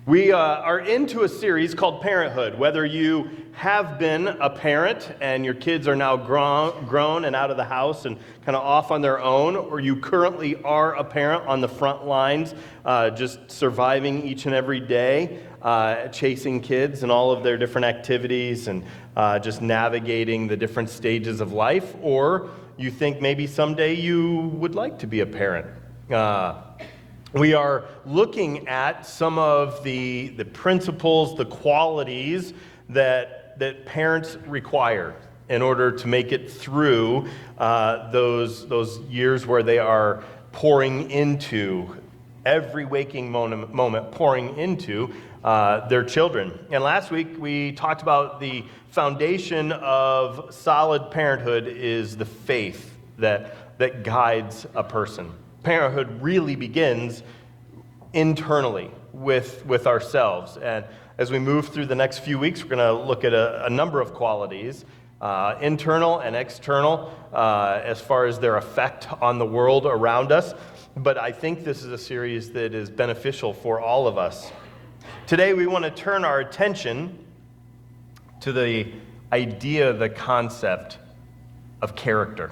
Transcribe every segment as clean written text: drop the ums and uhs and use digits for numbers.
We are into a series called Parenthood. Whether you have been a parent and your kids are now grown and out of the house and kind of off on their own, or you currently are a parent on the front lines, just surviving each and every day, chasing kids and all of their different activities and just navigating the different stages of life, or you think maybe someday you would like to be a parent. We are looking at some of the principles, the qualities that parents require in order to make it through those years where they are pouring into every waking moment pouring into their children. And last week we talked about the foundation of solid parenthood is the faith that guides a person. Parenthood really begins internally with ourselves. And as we move through the next few weeks, we're going to look at a number of qualities, internal and external, as far as their effect on the world around us. But I think this is a series that is beneficial for all of us. Today we want to turn our attention to the idea, the concept of character.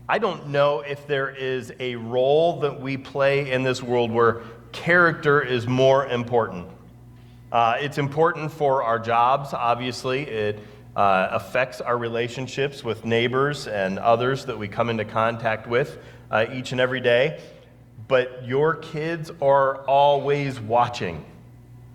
I don't know if there is a role that we play in this world where character is more important. It's important for our jobs, obviously. It affects our relationships with neighbors and others that we come into contact with each and every day. But your kids are always watching.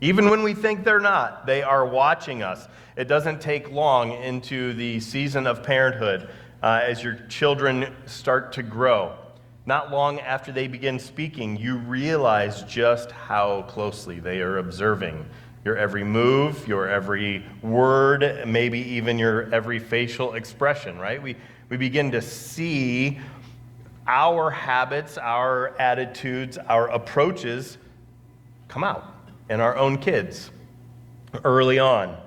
Even when we think they're not, they are watching us. It doesn't take long into the season of parenthood as your children start to grow. Not long after they begin speaking, you realize just how closely they are observing your every move, your every word, maybe even your every facial expression, right? We begin to see our habits, our attitudes, our approaches come out in our own kids early on.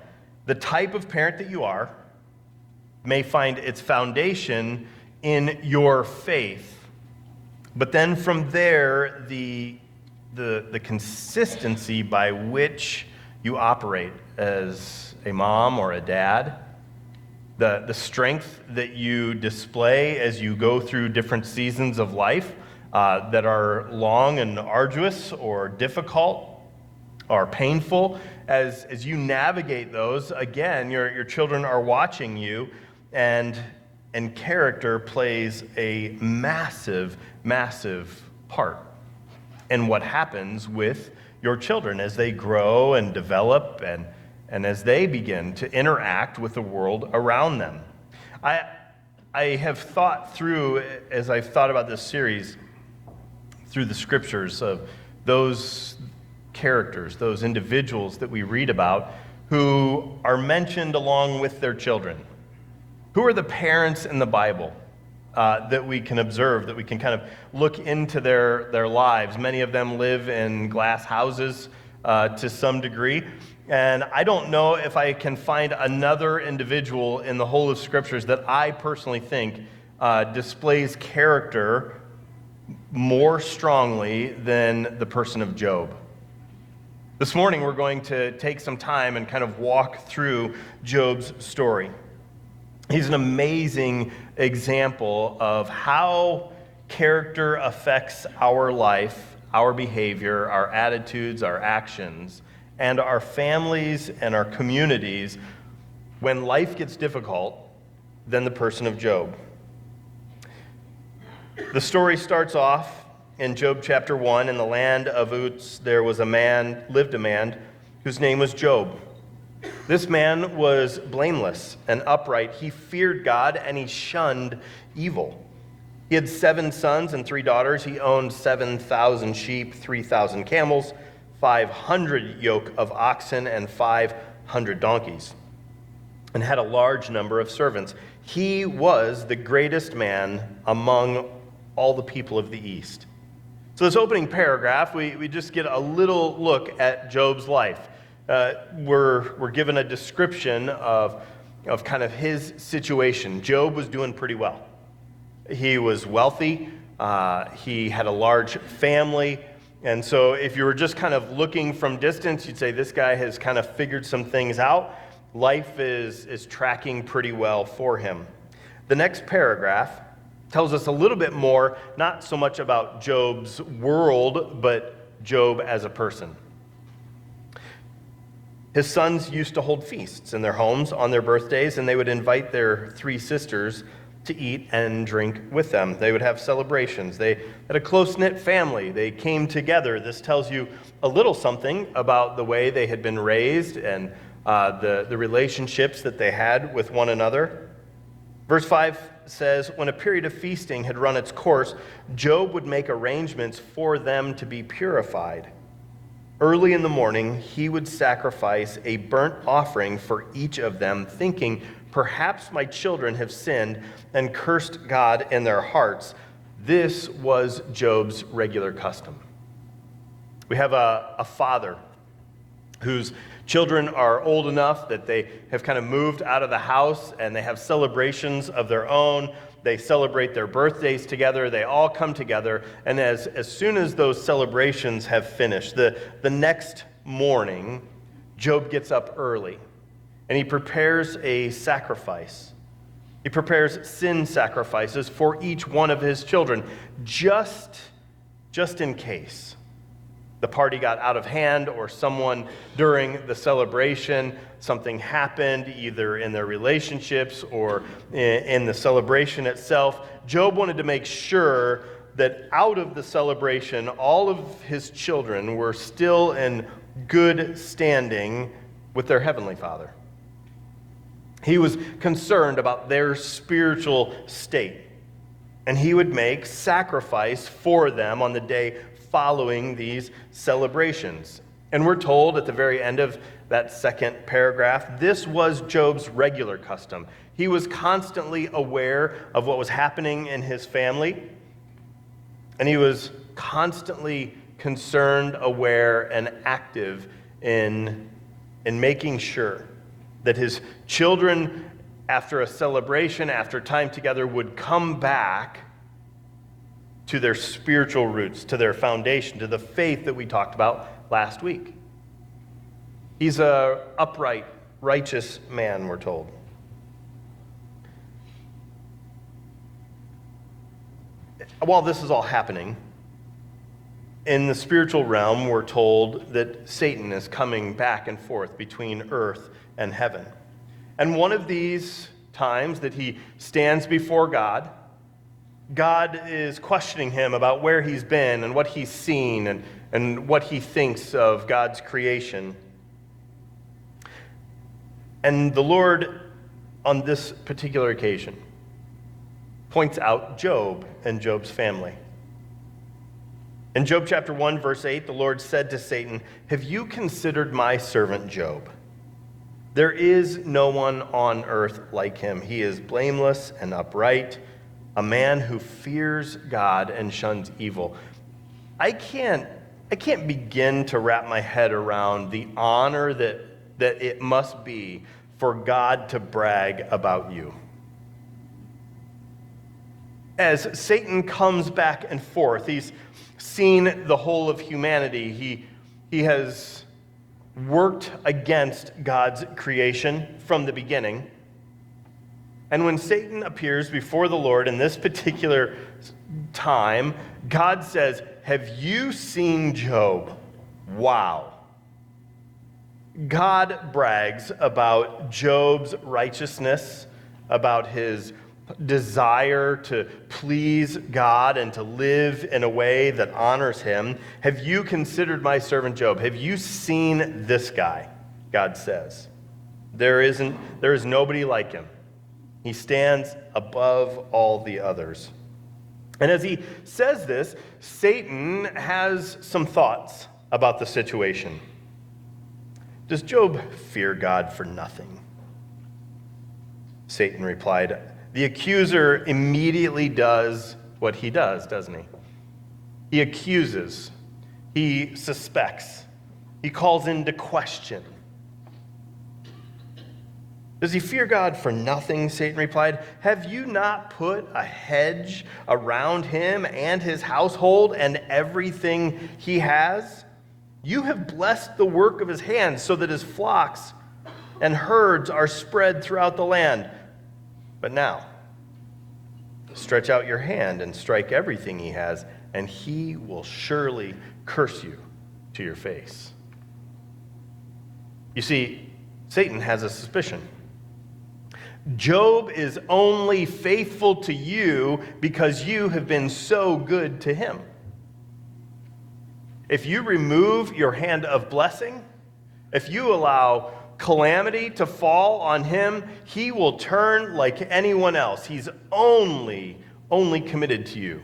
The type of parent that you are may find its foundation in your faith. But then from there, the consistency by which you operate as a mom or a dad, the strength that you display as you go through different seasons of life that are long and arduous or difficult or painful, as you navigate those, again, your children are watching you. And character plays a massive, massive part in what happens with your children as they grow and develop and as they begin to interact with the world around them. I have thought through, as I've thought about this series, through the scriptures of those characters, those individuals that we read about who are mentioned along with their children. Who are the parents in the Bible that we can observe, that we can kind of look into their lives? Many of them live in glass houses to some degree. And I don't know if I can find another individual in the whole of Scriptures that I personally think displays character more strongly than the person of Job. This morning we're going to take some time and kind of walk through Job's story. He's an amazing example of how character affects our life, our behavior, our attitudes, our actions, and our families and our communities when life gets difficult than the person of Job. The story starts off in Job chapter 1. In the land of Uz, there lived a man whose name was Job. This man was blameless and upright. He feared God and he shunned evil. He had 7 sons and 3 daughters. He owned 7,000 sheep, 3,000 camels, 500 yoke of oxen, and 500 donkeys, and had a large number of servants. He was the greatest man among all the people of the East. So this opening paragraph, we just get a little look at Job's life. We're given a description of kind of his situation. Job was doing pretty well. He was wealthy. He had a large family. And so if you were just kind of looking from distance, you'd say this guy has kind of figured some things out. Life is tracking pretty well for him. The next paragraph tells us a little bit more, not so much about Job's world, but Job as a person. His sons used to hold feasts in their homes on their birthdays, and they would invite their 3 sisters to eat and drink with them. They would have celebrations. They had a close-knit family. They came together. This tells you a little something about the way they had been raised and the relationships that they had with one another. Verse 5 says, when a period of feasting had run its course, Job would make arrangements for them to be purified. Early in the morning, he would sacrifice a burnt offering for each of them, thinking, perhaps my children have sinned and cursed God in their hearts. This was Job's regular custom. We have a father whose children are old enough that they have kind of moved out of the house and they have celebrations of their own. They celebrate their birthdays together. They all come together. And as soon as those celebrations have finished, the next morning, Job gets up early and he prepares a sacrifice. He prepares sin sacrifices for each one of his children, just in case the party got out of hand or someone during the celebration, something happened either in their relationships or in the celebration itself. Job wanted to make sure that out of the celebration, all of his children were still in good standing with their Heavenly Father. He was concerned about their spiritual state, and he would make sacrifice for them on the day following these celebrations. And we're told at the very end of that second paragraph, this was Job's regular custom. He was constantly aware of what was happening in his family, and he was constantly concerned, aware, and active in making sure that his children, after a celebration, after time together, would come back to their spiritual roots, to their foundation, to the faith that we talked about last week. He's an upright, righteous man, we're told. While this is all happening, in the spiritual realm, we're told that Satan is coming back and forth between earth and heaven. And one of these times that he stands before God, God is questioning him about where he's been and what he's seen and what he thinks of God's creation. And the Lord, on this particular occasion, points out Job and Job's family. In Job chapter 1, verse 8, the Lord said to Satan, "Have you considered my servant Job? There is no one on earth like him. He is blameless and upright, a man who fears God and shuns evil." I can't begin to wrap my head around the honor that it must be for God to brag about you. As Satan comes back and forth, he's seen the whole of humanity. He has worked against God's creation from the beginning. And when Satan appears before the Lord in this particular time, God says, "Have you seen Job? Wow." God brags about Job's righteousness, about his desire to please God and to live in a way that honors him. "Have you considered my servant Job? Have you seen this guy?" God says. There is nobody like him. He stands above all the others. And as he says this, Satan has some thoughts about the situation. Does Job fear God for nothing? Satan replied. The accuser immediately does what he does, doesn't he? He accuses. He suspects. He calls into question. Does he fear God for nothing? Satan replied. Have you not put a hedge around him and his household and everything he has? You have blessed the work of his hands so that his flocks and herds are spread throughout the land. But now, stretch out your hand and strike everything he has, and he will surely curse you to your face. You see, Satan has a suspicion. Job is only faithful to you because you have been so good to him. If you remove your hand of blessing, if you allow calamity to fall on him, he will turn like anyone else. He's only committed to you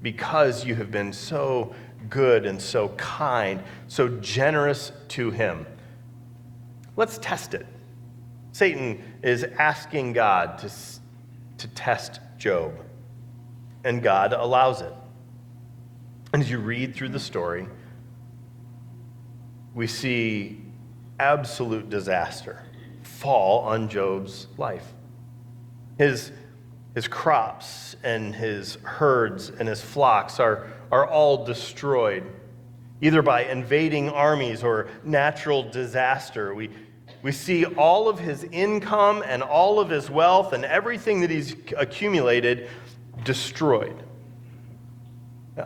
because you have been so good and so kind, so generous to him. Let's test it. Satan is asking God to test Job, and God allows it. And as you read through the story, we see absolute disaster fall on Job's life. His crops and his herds and his flocks are all destroyed, either by invading armies or natural disaster. We see all of his income and all of his wealth and everything that he's accumulated destroyed.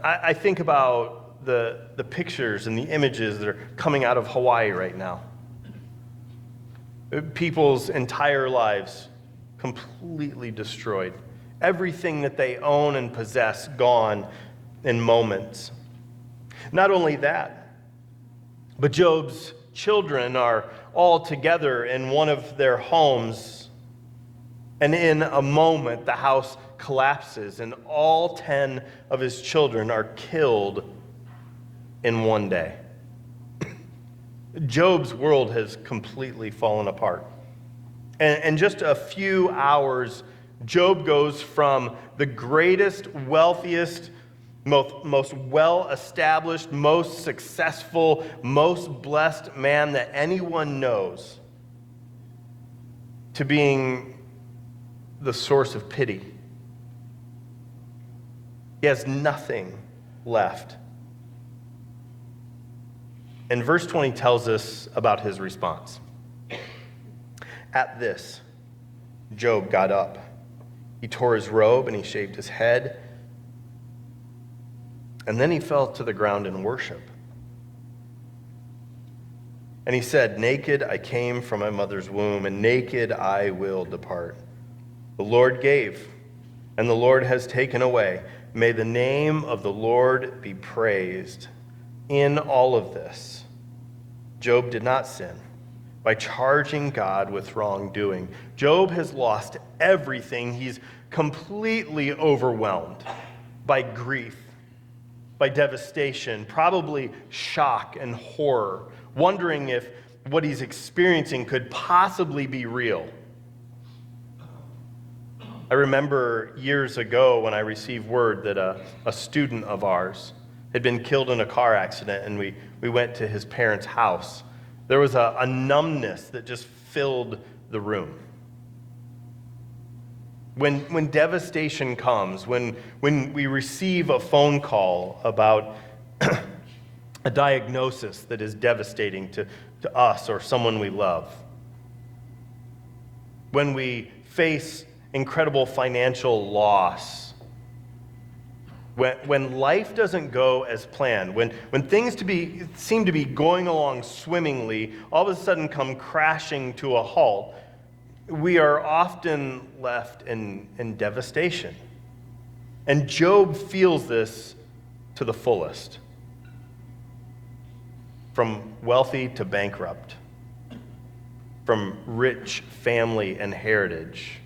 I think about the pictures and the images that are coming out of Hawaii right now. People's entire lives completely destroyed. Everything that they own and possess gone in moments. Not only that, but Job's children are all together in one of their homes, and in a moment the house collapses and all 10 of his children are killed in one day. Job's world has completely fallen apart. And just a few hours, Job goes from the greatest, wealthiest, most well-established, most successful, most blessed man that anyone knows to being the source of pity. He has nothing left. And verse 20 tells us about his response. At this, Job got up. He tore his robe and he shaved his head. And then he fell to the ground in worship. And he said, naked I came from my mother's womb, and naked I will depart. The Lord gave, and the Lord has taken away. May the name of the Lord be praised. In all of this, Job did not sin by charging God with wrongdoing. Job has lost everything. He's completely overwhelmed by grief, by devastation, probably shock and horror, wondering if what he's experiencing could possibly be real. I remember years ago when I received word that a student of ours had been killed in a car accident, and we went to his parents' house. There was a numbness that just filled the room. When devastation comes, when we receive a phone call about a diagnosis that is devastating to us or someone we love, when we face incredible financial loss, when life doesn't go as planned, when things seem to be going along swimmingly, all of a sudden come crashing to a halt, we are often left in devastation. And Job feels this to the fullest. From wealthy to bankrupt, from rich family and heritage,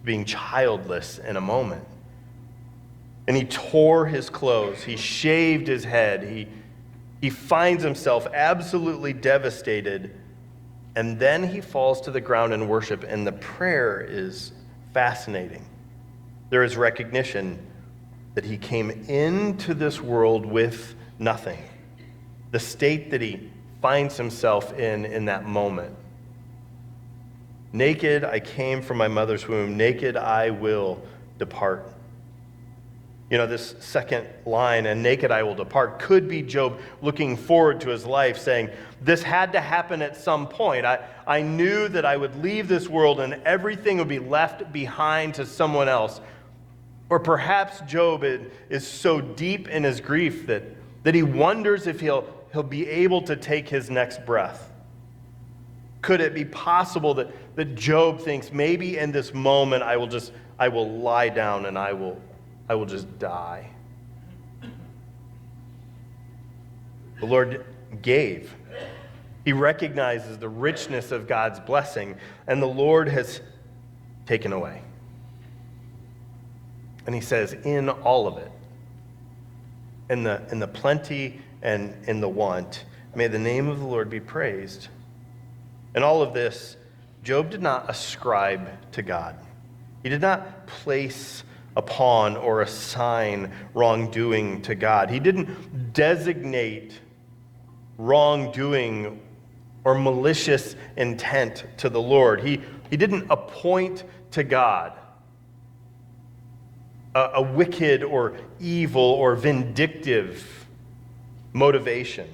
being childless in a moment. And he tore his clothes, he shaved his head, he finds himself absolutely devastated, and then he falls to the ground in worship, and the prayer is fascinating. There is recognition that he came into this world with nothing. The state that he finds himself in that moment Naked I came from my mother's womb, naked I will depart. This second line, and naked I will depart, could be Job looking forward to his life, saying, this had to happen at some point. I knew that I would leave this world and everything would be left behind to someone else. Or perhaps Job is so deep in his grief that he wonders if he'll be able to take his next breath. Could it be possible that Job thinks maybe in this moment I will lie down and I will just die? The Lord gave. He recognizes the richness of God's blessing, and the Lord has taken away. And he says, in all of it, in the plenty and in the want, may the name of the Lord be praised. In all of this, Job did not ascribe to God. He did not place upon or assign wrongdoing to God. He didn't designate wrongdoing or malicious intent to the Lord. He didn't appoint to God a wicked or evil or vindictive motivation.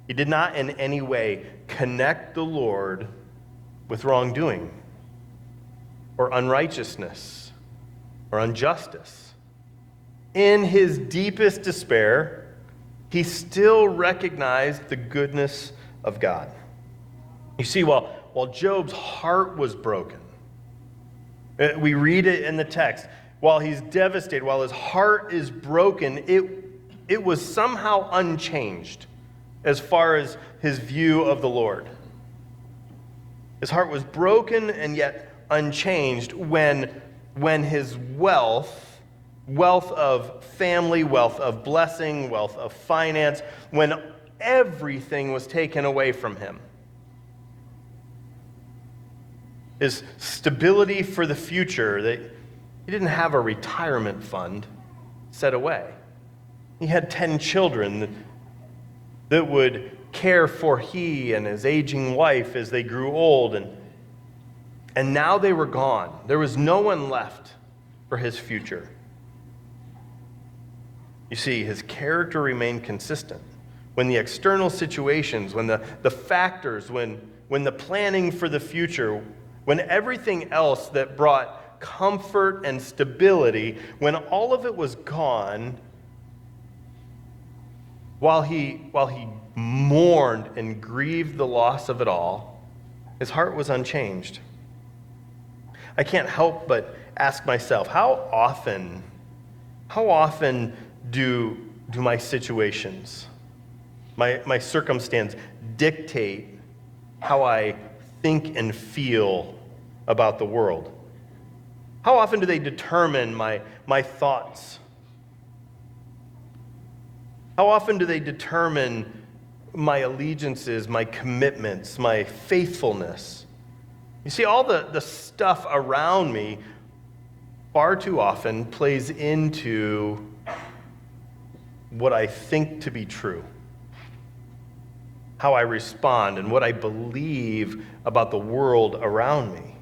He did not in any way connect the Lord with wrongdoing or unrighteousness or injustice. In his deepest despair, he still recognized the goodness of God. You see, while Job's heart was broken, we read it in the text, while he's devastated, while his heart is broken, it was somehow unchanged as far as his view of the Lord. His heart was broken and yet unchanged when his wealth of family, wealth of blessing, wealth of finance, when everything was taken away from him. His stability for the future, he didn't have a retirement fund set away. He had 10 children that would care for he and his aging wife as they grew old, and now they were gone. There was no one left for his future. You see, his character remained consistent. When the external situations, when the factors, when the planning for the future, when everything else that brought comfort and stability, when all of it was gone, while he mourned and grieved the loss of it all, his heart was unchanged. I can't help but ask myself, how often do my situations, my circumstance dictate how I think and feel about the world? How often do they determine my thoughts? How often do they determine my allegiances, my commitments, my faithfulness? You see, all the stuff around me far too often plays into what I think to be true, how I respond, and what I believe about the world around me.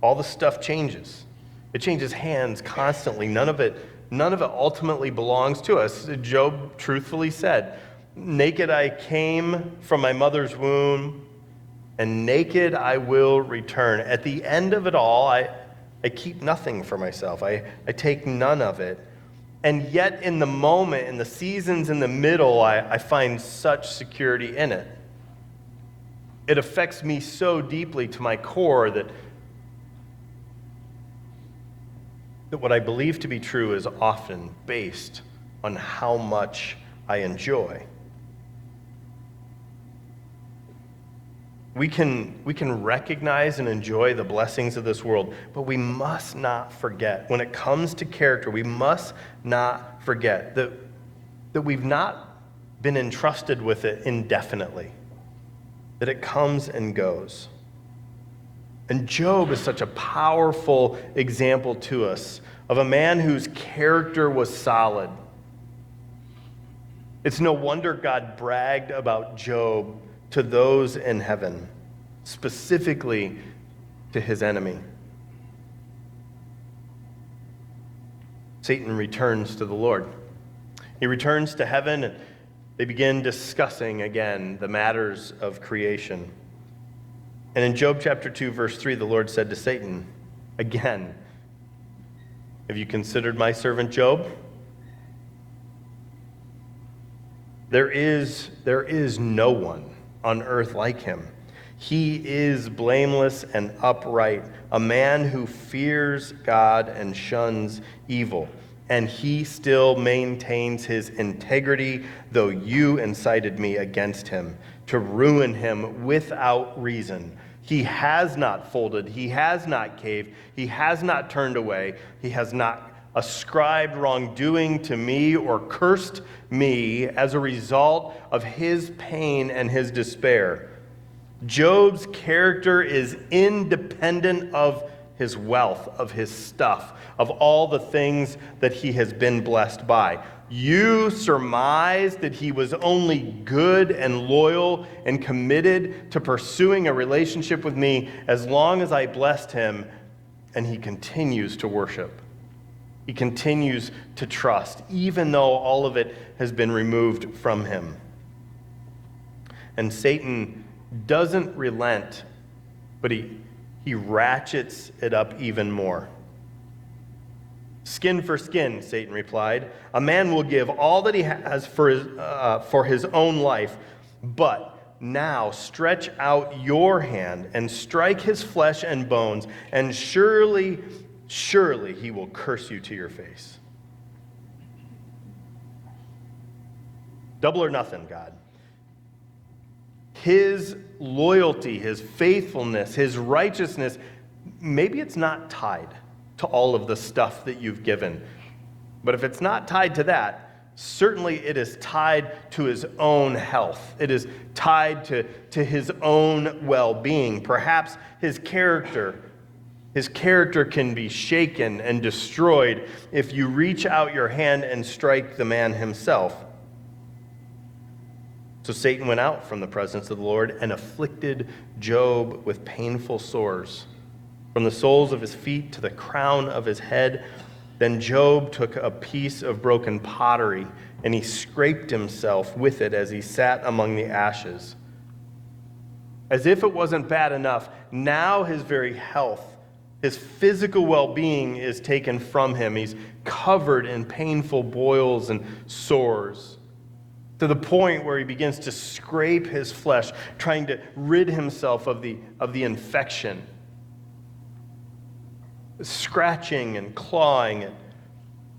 All the stuff changes. It changes hands constantly. None of it ultimately belongs to us. Job truthfully said, naked I came from my mother's womb, and naked I will return. At the end of it all, I keep nothing for myself. I take none of it. And yet in the moment, in the seasons in the middle, I find such security in it. It affects me so deeply to my core that what I believe to be true is often based on how much I enjoy. We can recognize and enjoy the blessings of this world, but we must not forget, when it comes to character, we must not forget that we've not been entrusted with it indefinitely, that it comes and goes. And Job is such a powerful example to us of a man whose character was solid. It's no wonder God bragged about Job to those in heaven. specifically to his enemy. Satan returns to the Lord. He returns to heaven, and they begin discussing again the matters of creation. And in Job chapter 2, verse 3, the Lord said to Satan, again, have you considered my servant Job? There is no one on earth like him. He is blameless and upright, a man who fears God and shuns evil. And he still maintains his integrity, though you incited me against him, to ruin him without reason. He has not folded, he has not caved, he has not turned away, he has not ascribed wrongdoing to me or cursed me as a result of his pain and his despair. Job's character is independent of his wealth, of his stuff, of all the things that he has been blessed by. You surmise that he was only good and loyal and committed to pursuing a relationship with me as long as I blessed him, and he continues to worship. He continues to trust, even though all of it has been removed from him. And Satan doesn't relent, but he ratchets it up even more. Skin for skin, Satan replied. A man will give all that he has for his own life, but now stretch out your hand and strike his flesh and bones, and surely he will curse you to your face. Double or nothing, God. His loyalty, his faithfulness, his righteousness, maybe it's not tied to all of the stuff that you've given. But if it's not tied to that, certainly it is tied to his own health. It is tied to his own well-being. Perhaps his character can be shaken and destroyed if you reach out your hand and strike the man himself. So Satan went out from the presence of the Lord and afflicted Job with painful sores, from the soles of his feet to the crown of his head. Then Job took a piece of broken pottery, and he scraped himself with it as he sat among the ashes. As if it wasn't bad enough, now his very health, his physical well-being is taken from him. He's covered in painful boils and sores, to the point where he begins to scrape his flesh, trying to rid himself of the infection. Scratching and clawing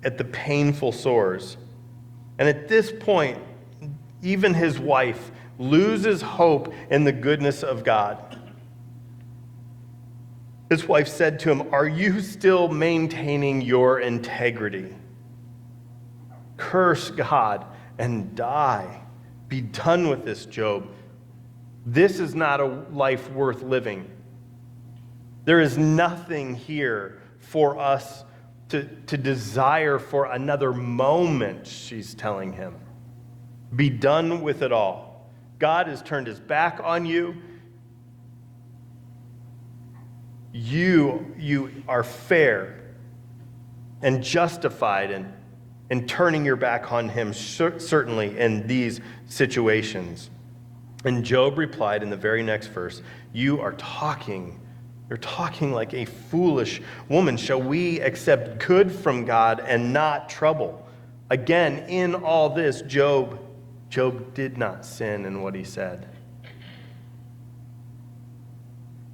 at the painful sores. And at this point, even his wife loses hope in the goodness of God. His wife said to him, "Are you still maintaining your integrity? Curse God and die. Be done with this, Job. This is not a life worth living. There is nothing here for us to desire for another moment," she's telling him. Be done with it all. God has turned his back on you. You are fair and justified in turning your back on him, certainly in these situations. And Job replied in the very next verse, You're talking like a foolish woman. Shall we accept good from God and not trouble? Again, in all this, Job did not sin in what he said.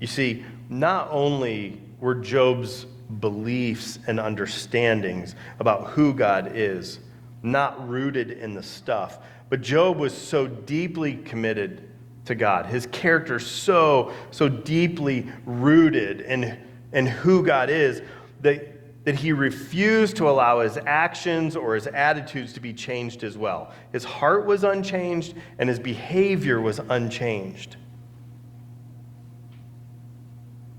You see, not only were Job's beliefs and understandings about who God is not rooted in the stuff, but Job was so deeply committed to God. His character so deeply rooted in who God is that he refused to allow his actions or his attitudes to be changed as well. His heart was unchanged and his behavior was unchanged.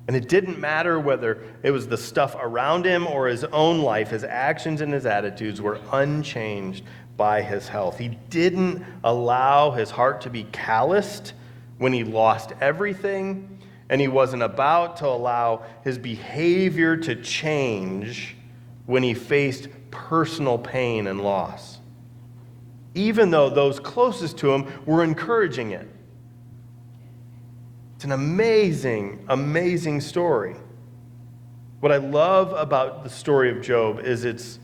And it didn't matter whether it was the stuff around him or his own life, his actions and his attitudes were unchanged by his health. He didn't allow his heart to be calloused when he lost everything. and he wasn't about to allow his behavior to change when he faced personal pain and loss, even though those closest to him were encouraging it. It's an amazing, amazing story. What I love about the story of Job is it's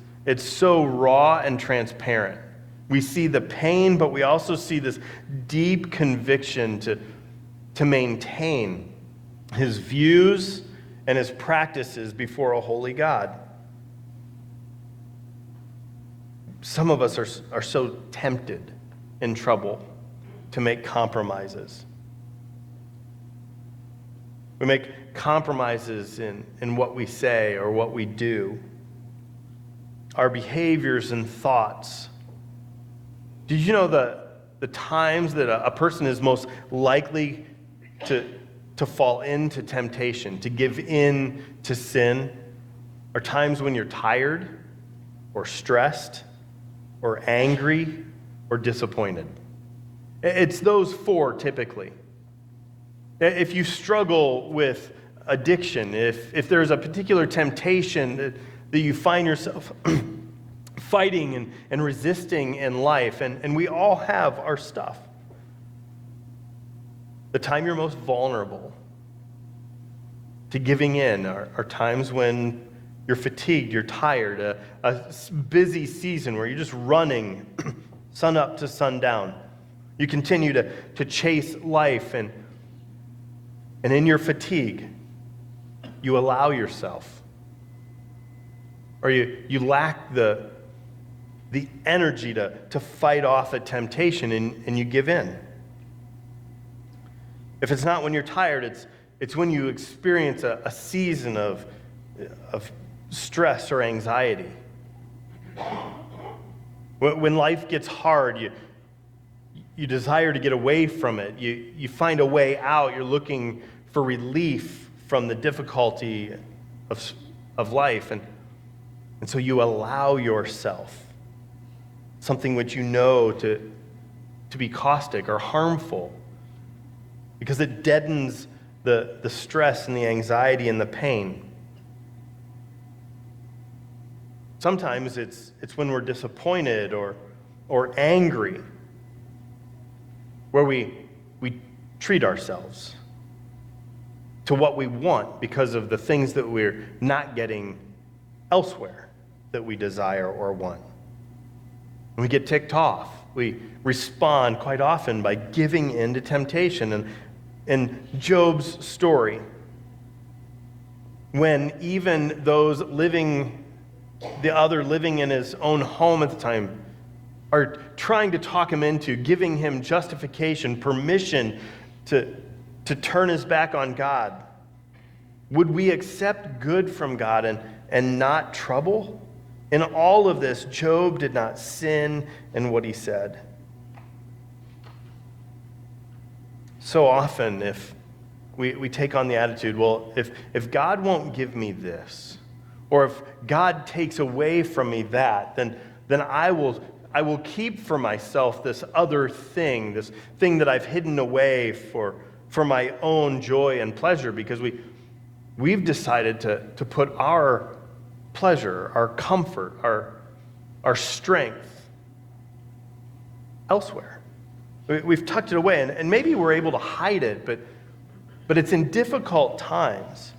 so raw and transparent. We see the pain, but we also see this deep conviction to maintain his views and his practices before a holy God. Some of us are so tempted in trouble to make compromises. We make compromises in what we say or what we do, our behaviors and thoughts. Did you know the times that a person is most likely to fall into temptation, to give in to sin, are times when you're tired or stressed or angry or disappointed? It's those four typically. If you struggle with addiction, if there's a particular temptation that you find yourself fighting and resisting in life, and we all have our stuff, the time you're most vulnerable to giving in are times when you're fatigued, you're tired, a busy season where you're just running sun up to sundown. You continue to chase life, and in your fatigue, you allow yourself, or you lack the energy to fight off a temptation, and you give in. If it's not when you're tired, it's when you experience a season of stress or anxiety. When life gets hard, you desire to get away from it. You find a way out. You're looking for relief from the difficulty of life. And so you allow yourself something which you know to be caustic or harmful, because it deadens the stress and the anxiety and the pain. Sometimes it's when we're disappointed or angry, where we treat ourselves to what we want because of the things that we're not getting elsewhere that we desire or want. And we get ticked off. We respond quite often by giving in to temptation. And in Job's story, when even those living in his own home at the time are trying to talk him into giving him justification, permission to turn his back on God, would we accept good from God and not trouble? In all of this, Job did not sin in what he said. So often, if we take on the attitude, well, if God won't give me this, or if God takes away from me that, then I will keep for myself this other thing, this thing that I've hidden away for my own joy and pleasure, because we've decided to put our pleasure, our comfort, our strength elsewhere. We've tucked it away, and maybe we're able to hide it, but it's in difficult times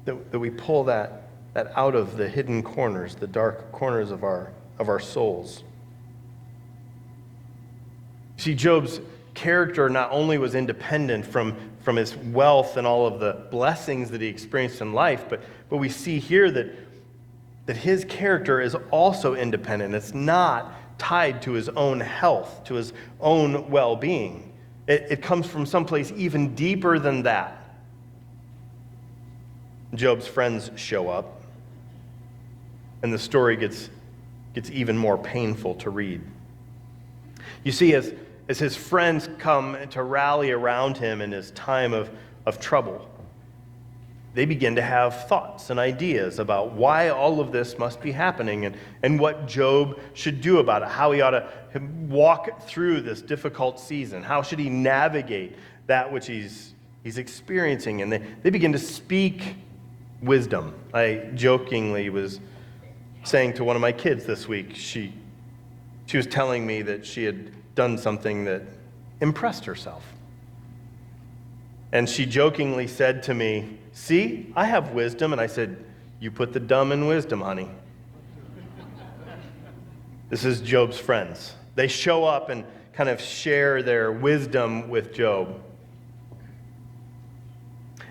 that we pull that out of the hidden corners, the dark corners of our souls. See, Job's character not only was independent from his wealth and all of the blessings that he experienced in life, but we see here that his character is also independent. It's not tied to his own health, to his own well-being. It comes from someplace even deeper than that. Job's friends show up, and the story gets even more painful to read. You see, as his friends come to rally around him in his time of trouble, they begin to have thoughts and ideas about why all of this must be happening and what Job should do about it, how he ought to walk through this difficult season, how should he navigate that which he's experiencing, and they begin to speak wisdom. I jokingly was saying to one of my kids this week, she was telling me that she had done something that impressed herself. And she jokingly said to me, "See, I have wisdom." And I said, "You put the dumb in wisdom, honey." This is Job's friends. They show up and kind of share their wisdom with Job.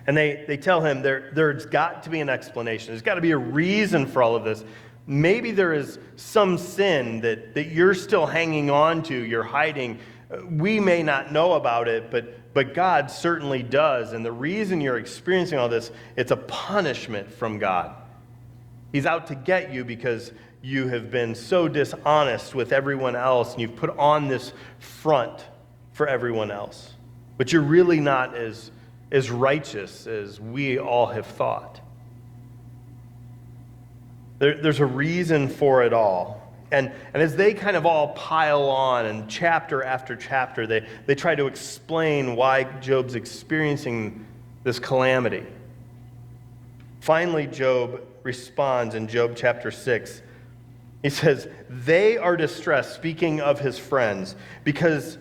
And they tell him there's got to be an explanation. There's got to be a reason for all of this. Maybe there is some sin that you're still hanging on to, you're hiding. We may not know about it, but God certainly does. And the reason you're experiencing all this, it's a punishment from God. He's out to get you because you have been so dishonest with everyone else, and you've put on this front for everyone else. But you're really not as righteous as we all have thought. There's a reason for it all. And as they kind of all pile on, and chapter after chapter, they try to explain why Job's experiencing this calamity. Finally, Job responds in Job chapter 6. He says, "They are distressed," speaking of his friends, "because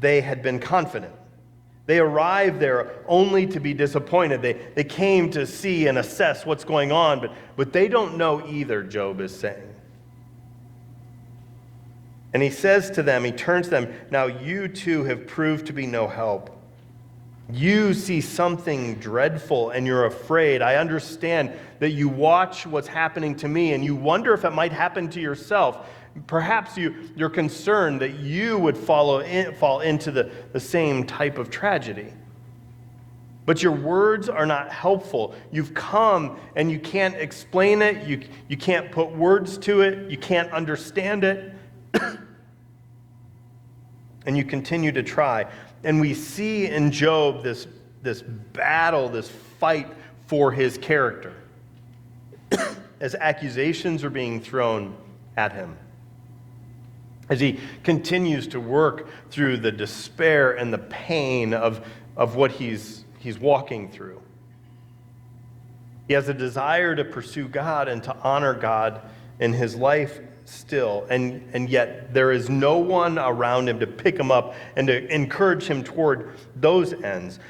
they had been confident. They arrived there only to be disappointed. They came to see and assess what's going on, but they don't know either," Job is saying. And he says to them, he turns to them, "Now you too have proved to be no help. You see something dreadful and you're afraid. I understand that you watch what's happening to me and you wonder if it might happen to yourself. Perhaps you're concerned that you would fall into the same type of tragedy. But your words are not helpful. You've come and you can't explain it. You can't put words to it. You can't understand it. And you continue to try. And we see in Job this battle, this fight for his character as accusations are being thrown at him. As he continues to work through the despair and the pain of what he's walking through. He has a desire to pursue God and to honor God in his life still, and yet there is no one around him to pick him up and to encourage him toward those ends.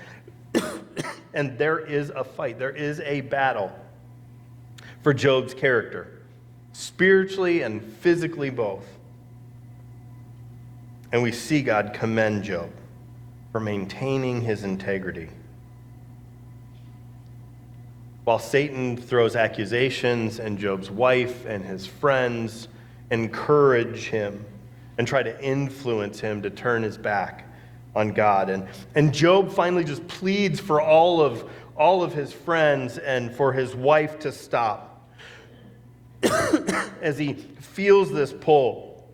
And there is a fight, there is a battle for Job's character, spiritually and physically both. And we see God commend Job for maintaining his integrity. While Satan throws accusations and Job's wife and his friends encourage him and try to influence him to turn his back on God. And Job finally just pleads for all of his friends and for his wife to stop as he feels this pull.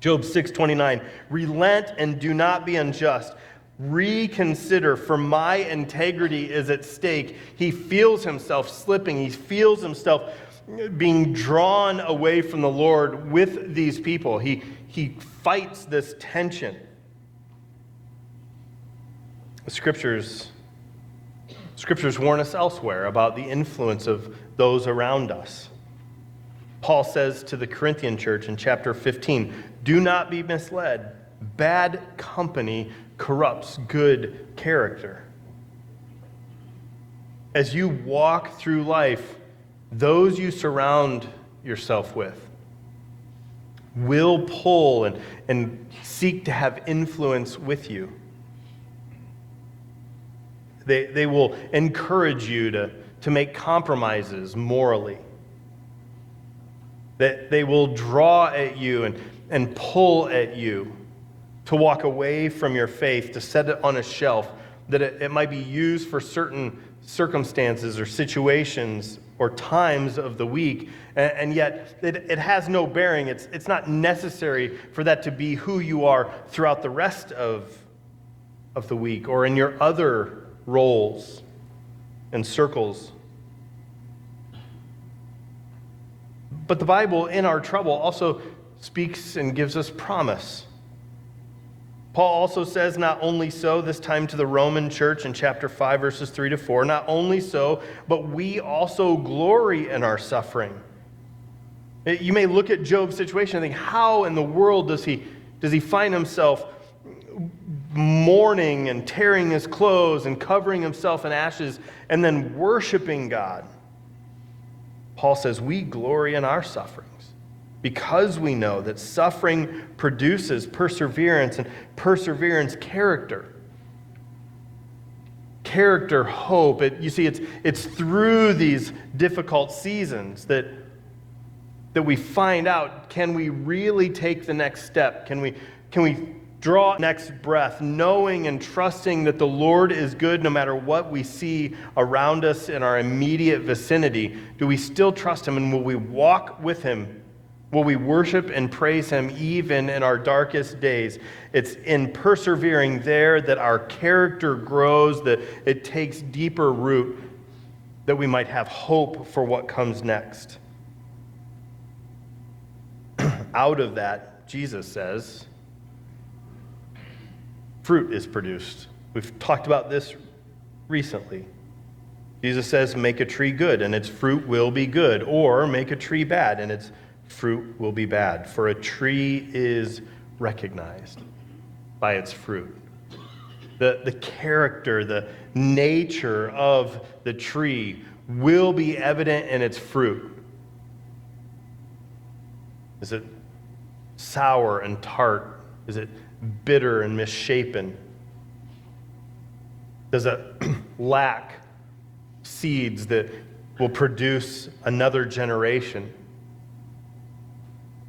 Job 6:29, "Relent and do not be unjust. Reconsider, for my integrity is at stake." He feels himself slipping. He feels himself being drawn away from the Lord with these people. He fights this tension. The scriptures warn us elsewhere about the influence of those around us. Paul says to the Corinthian church in chapter 15, "Do not be misled. Bad company corrupts good character." As you walk through life, those you surround yourself with will pull and seek to have influence with you. They will encourage you to make compromises morally. That they will draw at you and pull at you to walk away from your faith, to set it on a shelf, that it might be used for certain circumstances or situations or times of the week, and yet it has no bearing. It's not necessary for that to be who you are throughout the rest of the week or in your other roles and circles. But the Bible, in our trouble, also speaks and gives us promise. Paul also says, not only so, this time to the Roman church in chapter 5, verses 3 to 4, not only so, but we also glory in our suffering. You may look at Job's situation and think, how in the world does he find himself mourning and tearing his clothes and covering himself in ashes and then worshiping God? Paul says, we glory in our sufferings because we know that suffering produces perseverance, and perseverance, character. Character, hope. It's through these difficult seasons that we find out, can we really take the next step? Can we draw next breath, knowing and trusting that the Lord is good no matter what we see around us in our immediate vicinity? Do we still trust him, and will we walk with him? Will we worship and praise him even in our darkest days? It's in persevering there that our character grows, that it takes deeper root, that we might have hope for what comes next. Out of that, Jesus says, fruit is produced. We've talked about this recently. Jesus says, make a tree good, and its fruit will be good, or make a tree bad, and its fruit will be bad. For a tree is recognized by its fruit. The character, the nature of the tree will be evident in its fruit. Is it sour and tart? Is it bitter and misshapen? Does it lack seeds that will produce another generation?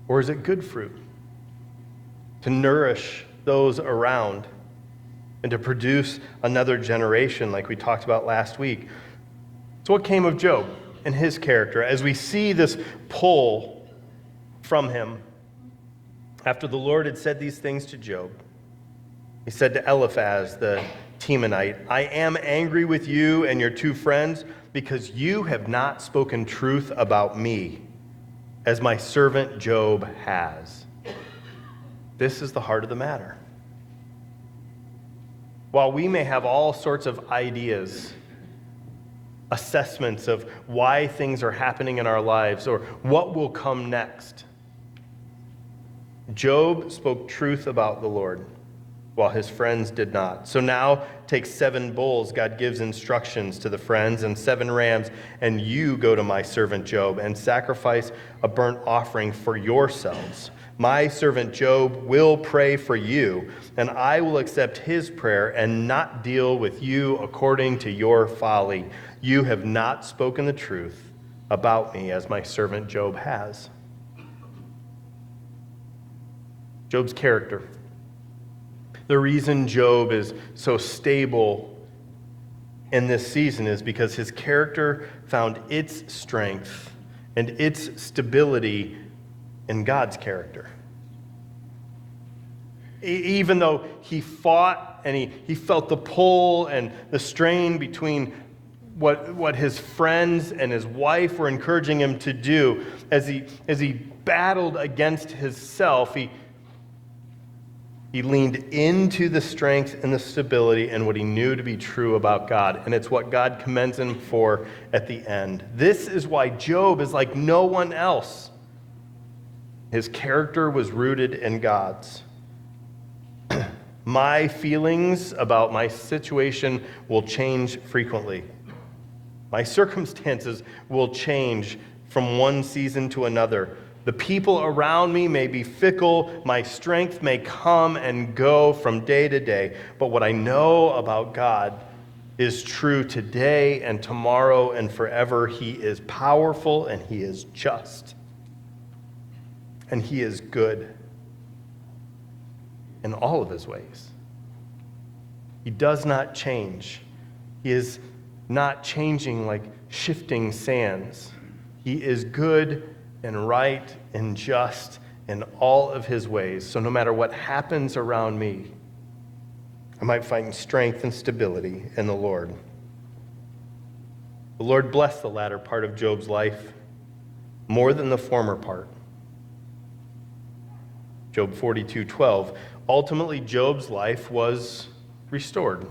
Or is it good fruit to nourish those around and to produce another generation like we talked about last week? So what came of Job and his character? As we see this pull from him, after the Lord had said these things to Job, he said to Eliphaz the Temanite, I am angry with you and your two friends because you have not spoken truth about me, as my servant Job has. This is the heart of the matter. While we may have all sorts of ideas, assessments of why things are happening in our lives or what will come next, Job spoke truth about the Lord, while his friends did not. So now take 7 bulls, God gives instructions to the friends, and 7 rams, and you go to my servant Job and sacrifice a burnt offering for yourselves. My servant Job will pray for you, and I will accept his prayer and not deal with you according to your folly. You have not spoken the truth about me as my servant Job has. Job's character. The reason Job is so stable in this season is because his character found its strength and its stability in God's character. Even though he fought and he felt the pull and the strain between what his friends and his wife were encouraging him to do, as he battled against his self, he leaned into the strength and the stability and what he knew to be true about God. And it's what God commends him for at the end. This is why Job is like no one else. His character was rooted in God's. My feelings about my situation will change frequently. My circumstances will change from one season to another. The people around me may be fickle. My strength may come and go from day to day. But what I know about God is true today and tomorrow and forever. He is powerful and he is just. And he is good in all of his ways. He does not change. He is not changing like shifting sands. He is good and right and just in all of his ways. So no matter what happens around me, I might find strength and stability in the Lord. The Lord blessed the latter part of Job's life more than the former part. Job 42:12. ultimately Job's life was restored.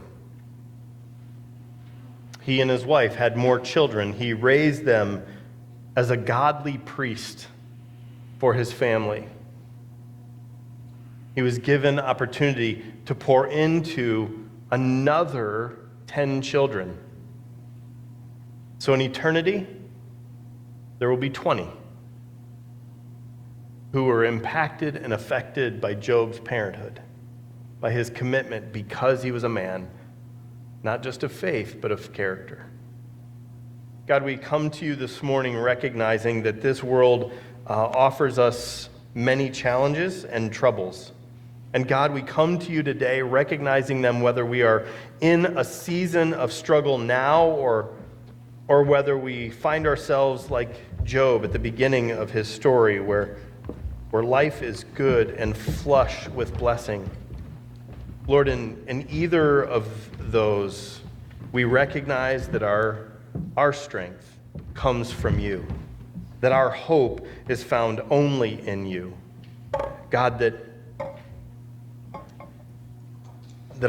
He and his wife had more children. He raised them as a godly priest for his family. He was given opportunity to pour into another 10 children. So in eternity, there will be 20 who were impacted and affected by Job's parenthood, by his commitment because he was a man, not just of faith, but of character. God, we come to you this morning recognizing that this world offers us many challenges and troubles. And God, we come to you today recognizing them, whether we are in a season of struggle now or whether we find ourselves like Job at the beginning of his story where life is good and flush with blessing. Lord, in either of those, we recognize that our strength comes from you, that our hope is found only in you. God, that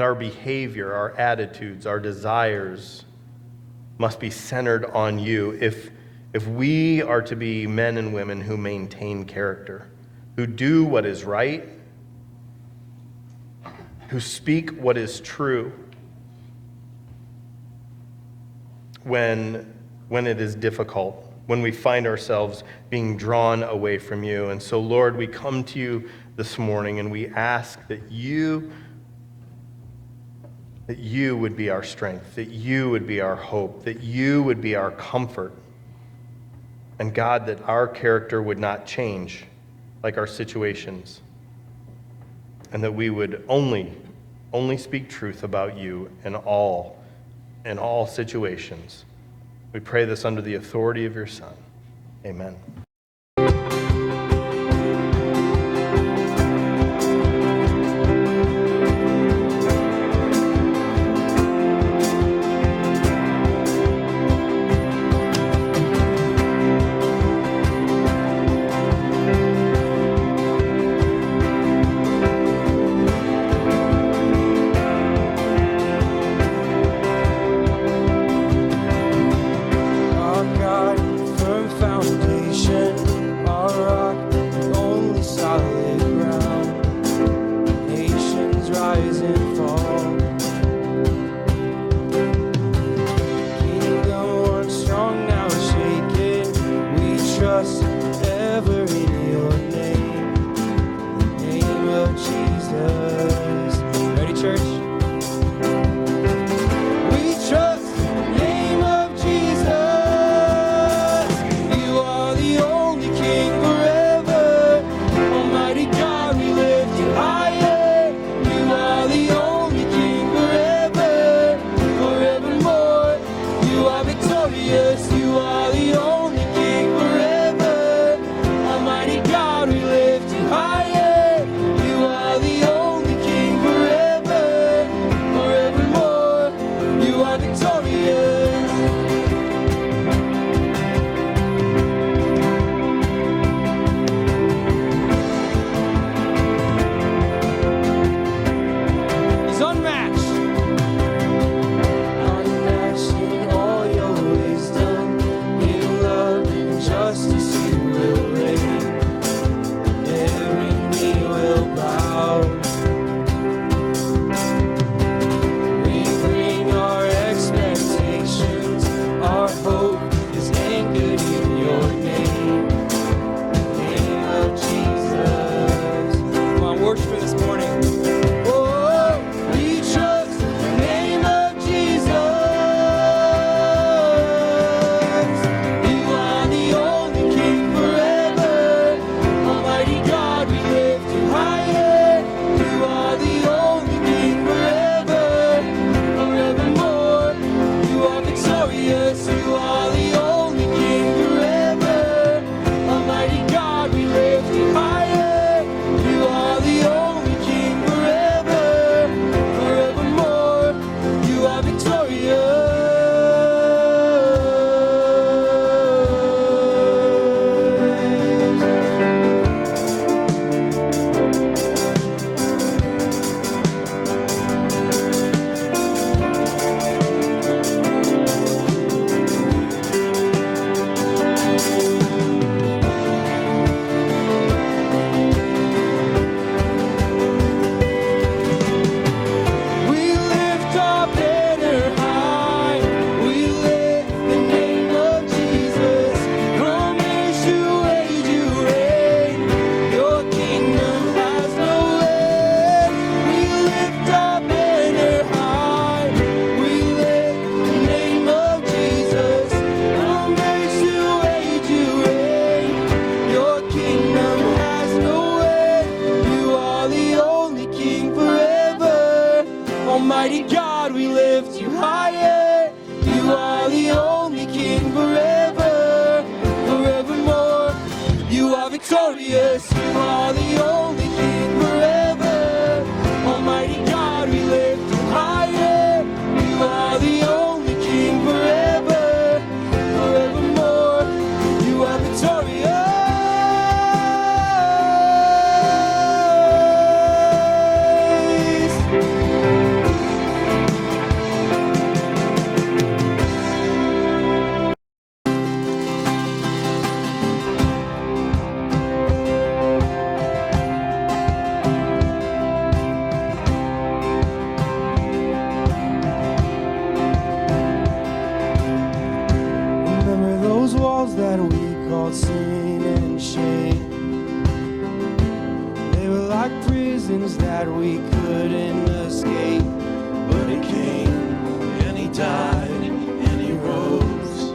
our behavior, our attitudes, our desires must be centered on you if we are to be men and women who maintain character, who do what is right, who speak what is true when it is difficult, when we find ourselves being drawn away from you. And so, Lord, we come to you this morning and we ask that you would be our strength, that you would be our hope, that you would be our comfort. And God, that our character would not change like our situations, and that we would only speak truth about you in all situations. We pray this under the authority of your Son. Amen. Almighty God, we lift you higher. You are the only victorious. You are the only King forever. Almighty God, we lift you higher. You are the only King forever, forevermore. You are victorious. Remember those walls that we called sin and shame? They were like prisons that we couldn't escape. But he came and he died and he rose.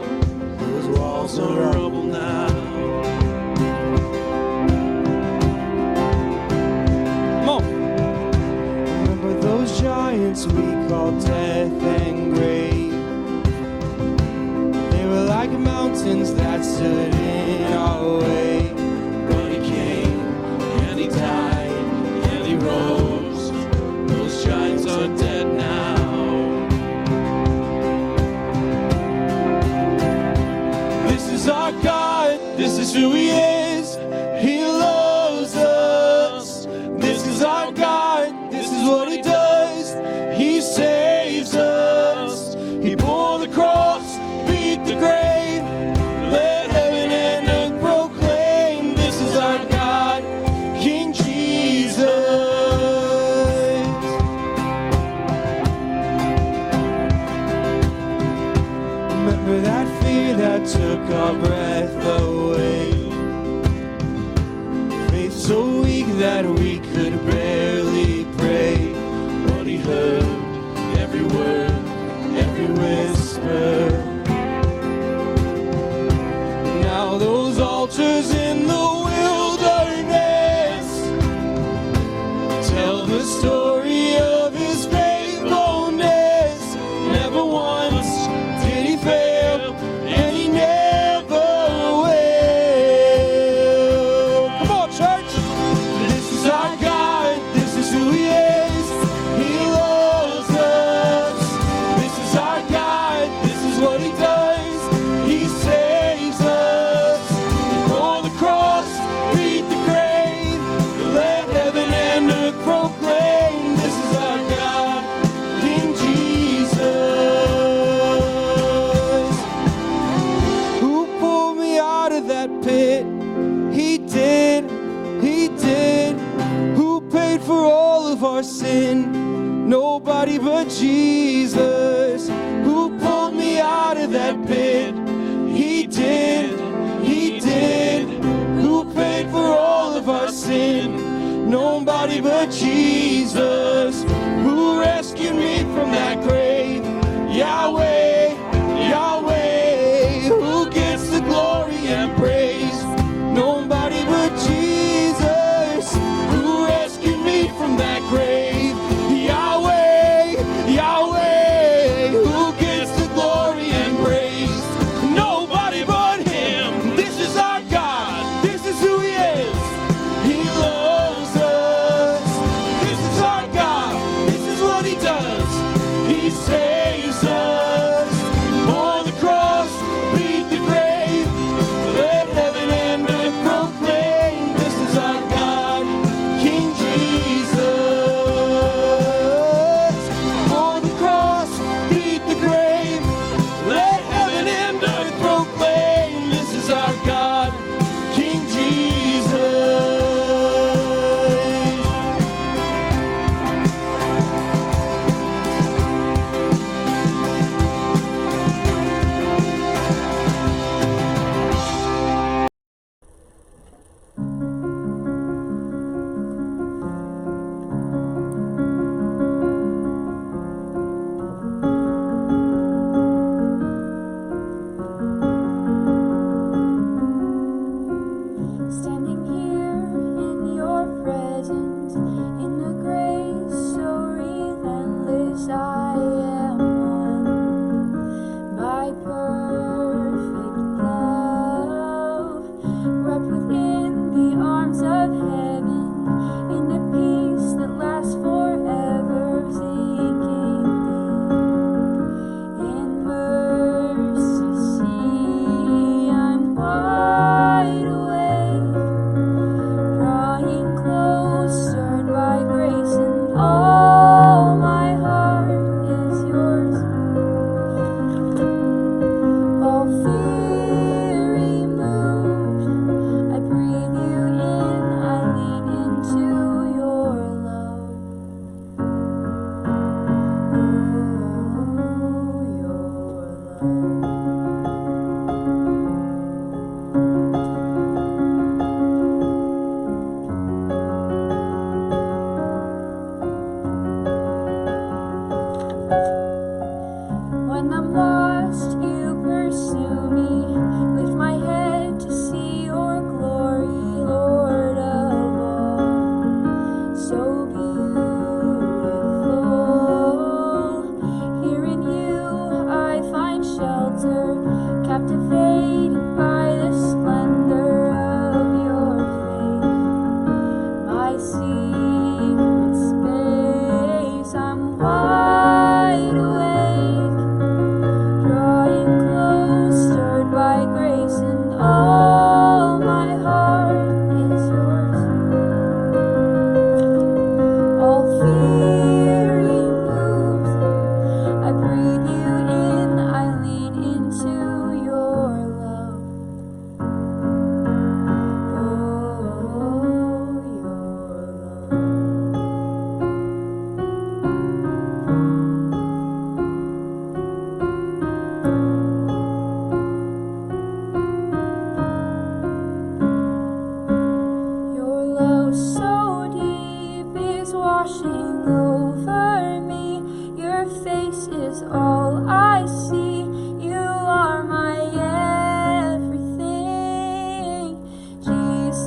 Those walls are rubble now. Come on. Remember those giants we called death and grave? Like mountains that stood in our way. But he came and he died and he rose. Those giants are dead now. This is our God, this is who he is. He loves us. This is our God, this is what he does. He saves us. He bore the cross, beat the grave. Let heaven and earth proclaim, this is our God, King Jesus. Remember that fear that took our breath away. Faith so weak that we could barely pray. But he heard every word, every whisper. Now those altars in the wilderness tell the story of his faithfulness. Never once did he fail, and he never will. Come on, church! This is our God, this is who he is. He loves us. This is our God, this is what he does. He saves us. He bore the cross, beat the grave. Let heaven and earth proclaim, this is our God, King Jesus. Who pulled me out of that pit? He did, he did. Who paid for all of our sin? Nobody but Jesus. Who pulled me out of that pit? He did, he did. Who paid for all of our sin? Nobody but Jesus. Who rescued me from that grave? Yahweh, Yahweh. Who gets the glory and praise? Nobody but Jesus. Who rescued me from that grave? Yahweh, Yahweh. Who gets the glory and praise? Nobody but him. This is our God. This is who he is. He loves us. This is our God. This is what he does. He saves us. On the cross, beat the grave. Let heaven and earth proclaim, this is our God, King Jesus. On the cross, beat the grave. Let heaven and earth proclaim, this is our God, King Jesus. Standing here in your presence, in the grace so relentless, I am one by perfect love, wrapped within the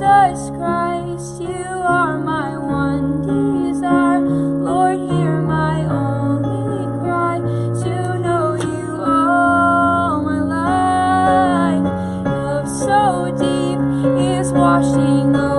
Jesus Christ, you are my one desire. Lord, hear my only cry, to know you all my life. Love so deep is washing away